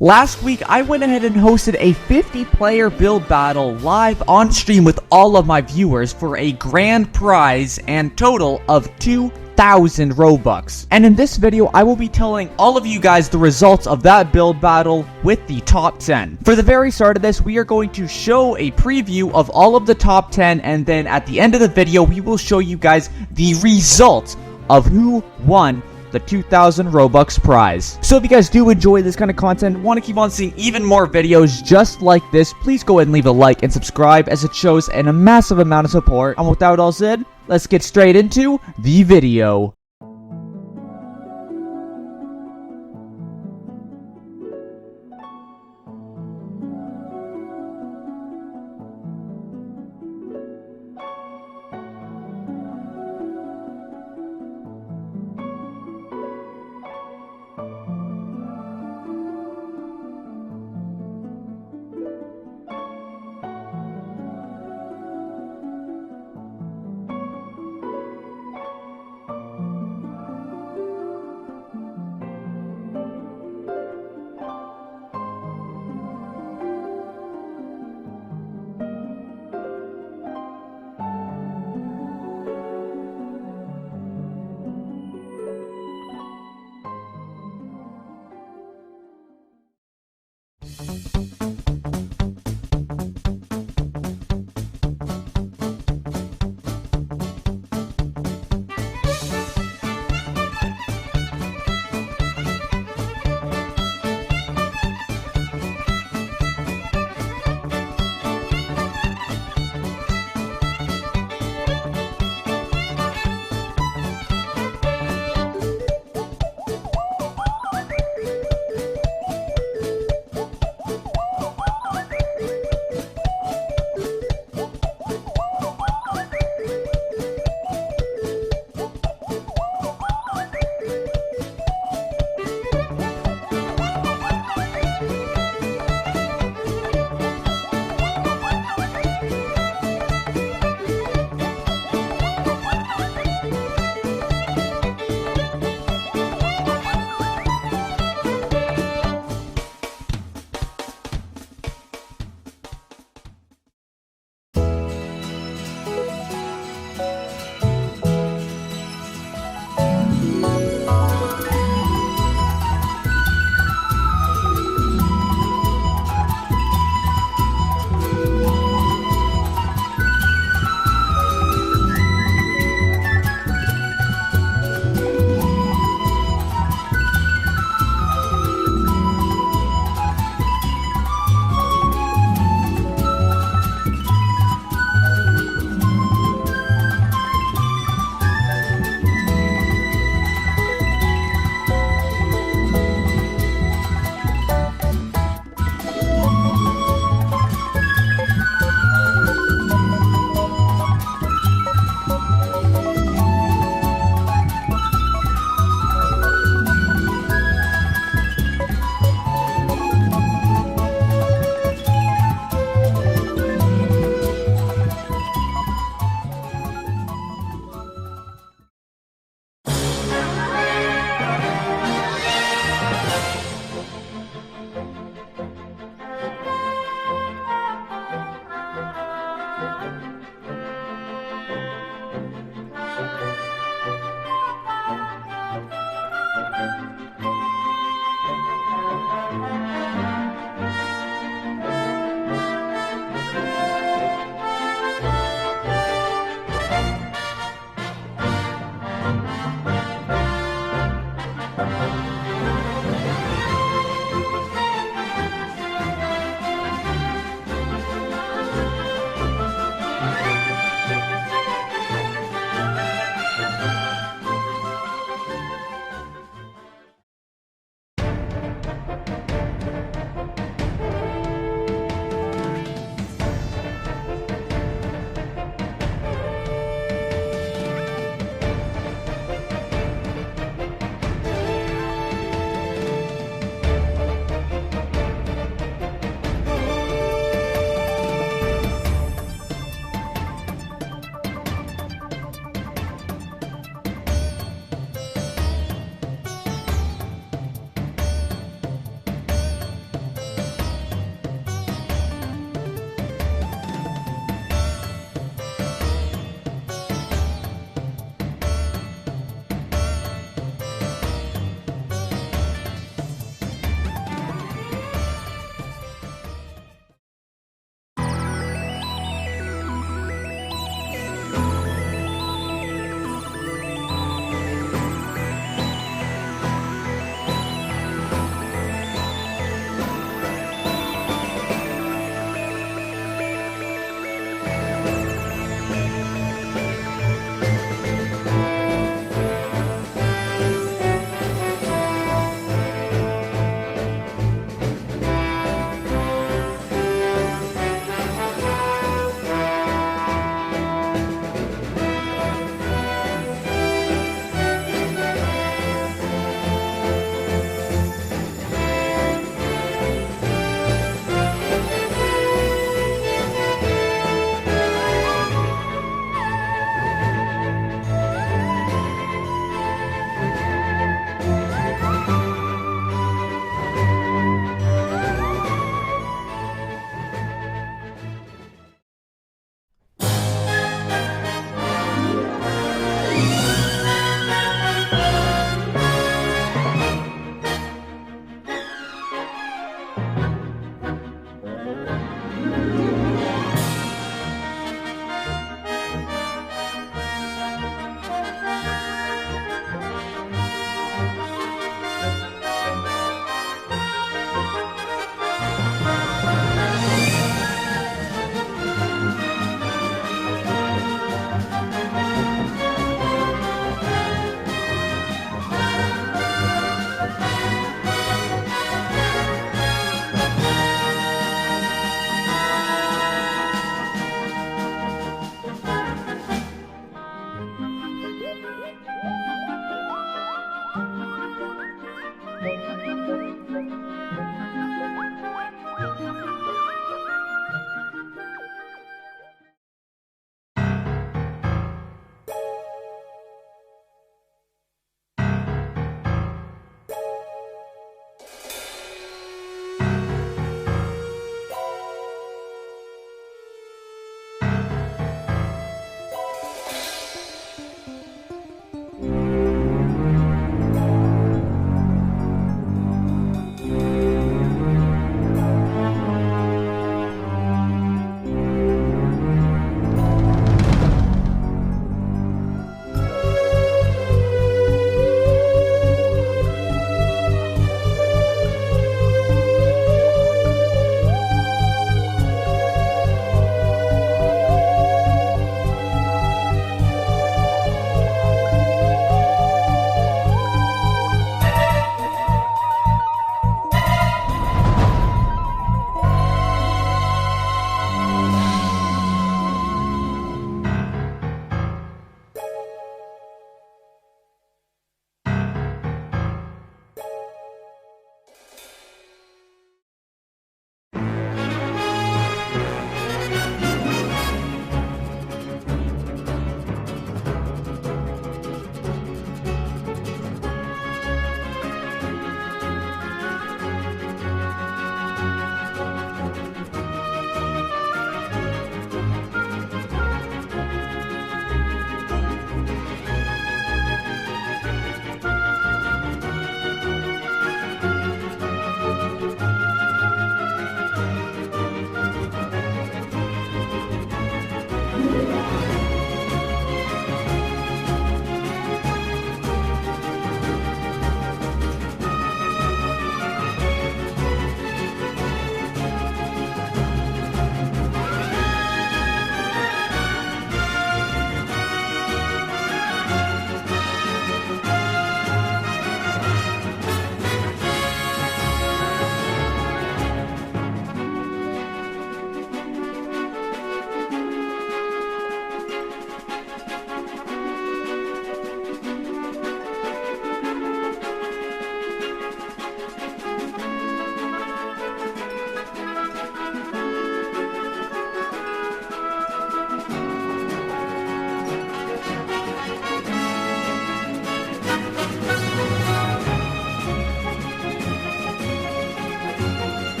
Last week, I went ahead and hosted a 50-player build battle live on stream with all of my viewers for a grand prize and total of 2,000 Robux. And in this video, I will be telling all of you guys the results of that build battle with the top 10. For the very start of this, we are going to show a preview of all of the top 10, and then at the end of the video, we will show you guys the results of who won the 2,000 Robux prize. So if you guys do enjoy this kind of content, want to keep on seeing even more videos just like this, please go ahead and leave a like and subscribe, as it shows a massive amount of support. And with that all said, let's get straight into the video.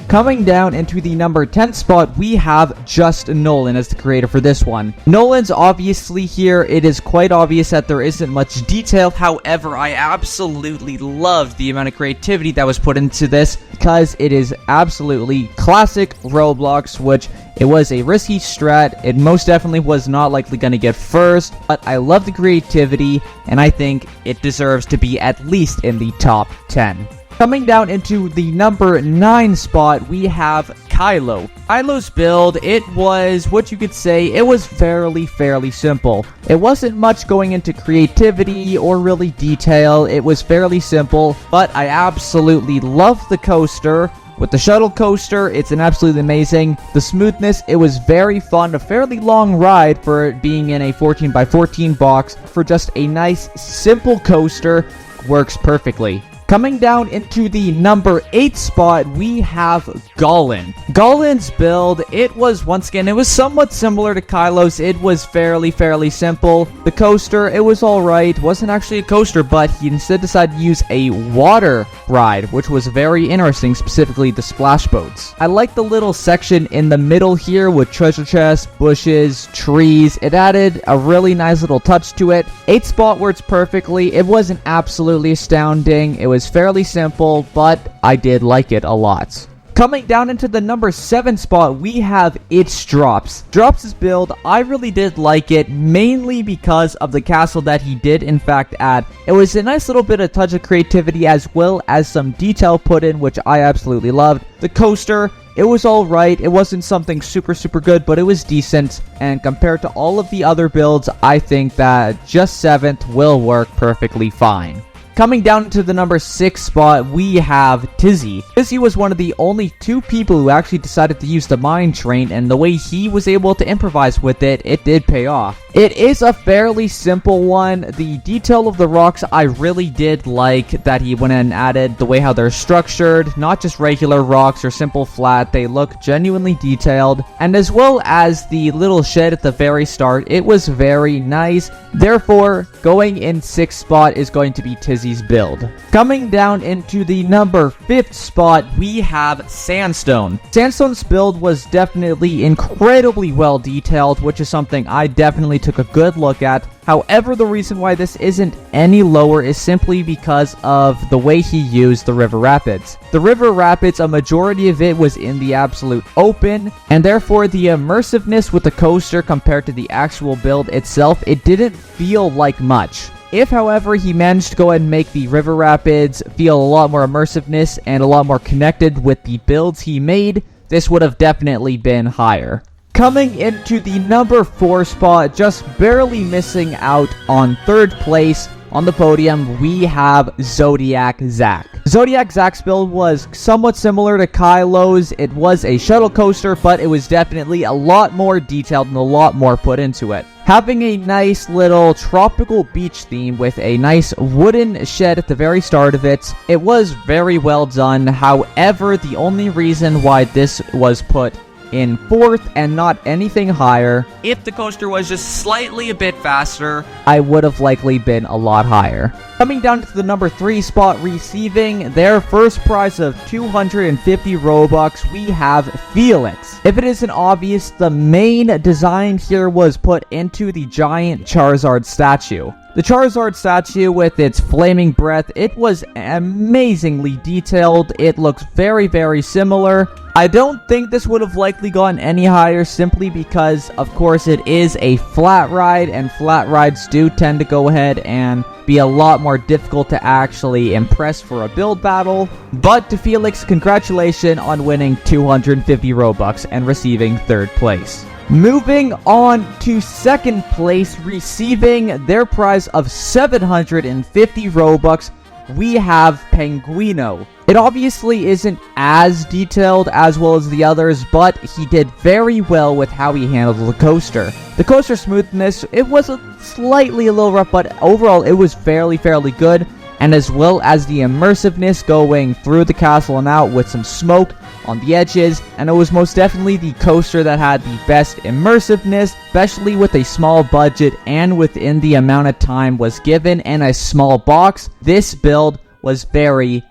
Coming down into the number 10 spot, we have just Nolan as the creator for this one. Nolan's obviously here. It is quite obvious that there isn't much detail. However, I absolutely loved the amount of creativity that was put into this because it is absolutely classic Roblox, which it was a risky strat. It most definitely was not likely going to get first, but I love the creativity, and I think it deserves to be at least in the top 10. Coming down into the number 9 spot, we have Kylo. Kylo's build, it was what you could say, it was fairly simple. It wasn't much going into creativity or really detail. It was fairly simple, but I absolutely love the coaster. With the shuttle coaster, it's an absolutely amazing. The smoothness, it was very fun. A fairly long ride for it being in a 14x14 box. For just a nice, simple coaster, works perfectly. Coming down into the number 8 spot, we have Gollin. Gollin's build, it was, once again, it was somewhat similar to Kylo's. It was fairly simple. The coaster, it was alright. Wasn't actually a coaster, but he instead decided to use a water ride, which was very interesting, specifically the splash boats. I like the little section in the middle here with treasure chests, bushes, trees. It added a really nice little touch to it. 8 spot works perfectly. It wasn't absolutely astounding. It was fairly simple, but I did like it a lot. Coming down into the number 7 spot, we have It's Drops. Drops' build, I really did like it, mainly because of the castle that he did in fact add. It was a nice little bit of touch of creativity as well as some detail put in, which I absolutely loved. The coaster, it was alright. It wasn't something super good, but it was decent. And compared to all of the other builds, I think that just 7th will work perfectly fine. Coming down to the number 6 spot, we have Tizzy. Tizzy was one of the only 2 people who actually decided to use the mine train, and the way he was able to improvise with it, it did pay off. It is a fairly simple one. The detail of the rocks, I really did like that he went and added the way how they're structured, not just regular rocks or simple flat. They look genuinely detailed, and as well as the little shed at the very start, it was very nice. Therefore, going in 6th spot is going to be Tizzy's build. Coming down into the number 5th spot, we have Sandstone. Sandstone's build was definitely incredibly well detailed, which is something I definitely took a good look at. However, the reason why this isn't any lower is simply because of the way he used the river rapids. The river rapids, a majority of it was in the absolute open, and therefore the immersiveness with the coaster compared to the actual build itself, it didn't feel like much. If, however, he managed to go ahead and make the river rapids feel a lot more immersiveness and a lot more connected with the builds he made, this would have definitely been higher. Coming into the number 4 spot, just barely missing out on 3rd place on the podium, we have Zodiac Zack. Zodiac Zack's build was somewhat similar to Kylo's. It was a shuttle coaster, but it was definitely a lot more detailed and a lot more put into it. Having a nice little tropical beach theme with a nice wooden shed at the very start of it, it was very well done. However, the only reason why this was put in 4th and not anything higher, if the coaster was just slightly a bit faster, I would have likely been a lot higher. Coming down to the number 3 spot, receiving their first prize of 250 Robux, we have Felix. If it isn't obvious, the main design here was put into the giant Charizard statue. The Charizard statue with its flaming breath, it was amazingly detailed. It looks very similar. I don't think this would have likely gone any higher simply because, of course, it is a flat ride, and flat rides do tend to go ahead and be a lot more difficult to actually impress for a build battle. But to Felix, congratulations on winning 250 Robux and receiving 3rd place. Moving on to 2nd place, receiving their prize of 750 Robux, we have Penguino. It obviously isn't as detailed as well as the others, but he did very well with how he handled the coaster. The coaster smoothness, it was slightly a little rough, but overall it was fairly good. And as well as the immersiveness going through the castle and out with some smoke on the edges, and it was most definitely the coaster that had the best immersiveness, especially with a small budget and within the amount of time was given and a small box. This build was very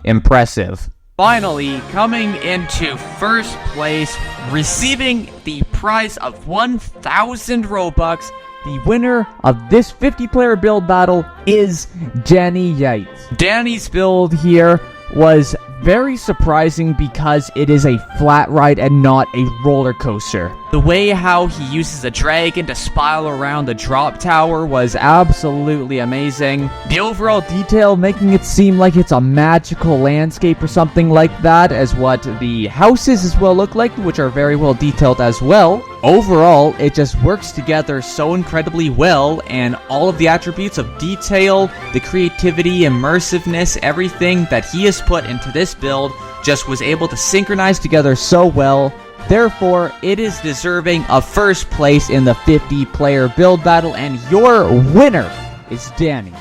impressive. Finally, coming into first place, receiving the prize of 1,000 Robux, the winner of this 50-player build battle is Danny Yates. Danny's build here was very surprising because it is a flat ride and not a roller coaster. The way how he uses a dragon to spiral around the drop tower was absolutely amazing. The overall detail making it seem like it's a magical landscape or something like that, as what the houses as well look like, which are very well detailed as well. Overall, it just works together so incredibly well, and all of the attributes of detail, the creativity, immersiveness, everything that he has put into this build just was able to synchronize together so well. Therefore, it is deserving of first place in the 50-player build battle, and your winner is Danny.